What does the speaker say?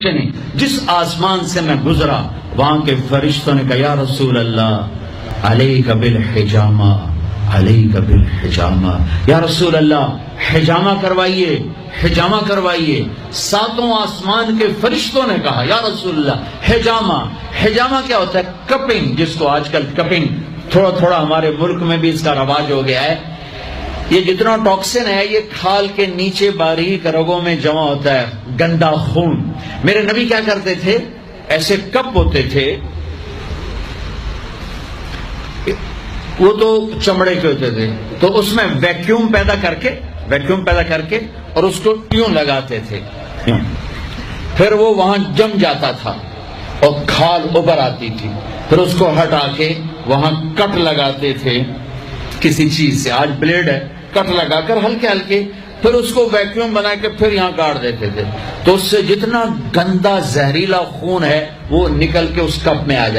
نہیں، جس آسمان سے میں گزرا وہاں کے فرشتوں نے کہا یا رسول اللہ علیک بالحجامہ علیک بالحجامہ، یا رسول اللہ حجامہ کروائیے حجامہ کروائیے۔ ساتوں آسمان کے فرشتوں نے کہا یا رسول اللہ حجامہ۔ حجامہ کیا ہوتا ہے؟ کپنگ، جس کو آج کل کپنگ تھوڑا تھوڑا ہمارے ملک میں بھی اس کا رواج ہو گیا ہے۔ یہ جتنا ٹاکسن ہے یہ کھال کے نیچے باریک رگوں میں جمع ہوتا ہے، گندا خون۔ میرے نبی کیا کرتے تھے؟ ایسے کپ ہوتے تھے، وہ تو چمڑے کے ہوتے تھے، تو اس میں ویکیوم پیدا کر کے اور اس کو یوں لگاتے تھے، پھر وہ وہاں جم جاتا تھا اور کھال ابھر آتی تھی، پھر اس کو ہٹا کے وہاں کٹ لگاتے تھے کسی چیز سے، آج بلیڈ ہے، کٹ لگا کر ہلکے ہلکے، پھر اس کو ویکیوم بنا کے پھر یہاں کاٹ دیتے تھے، تو اس سے جتنا گندا زہریلا خون ہے وہ نکل کے اس کپ میں آ جائے۔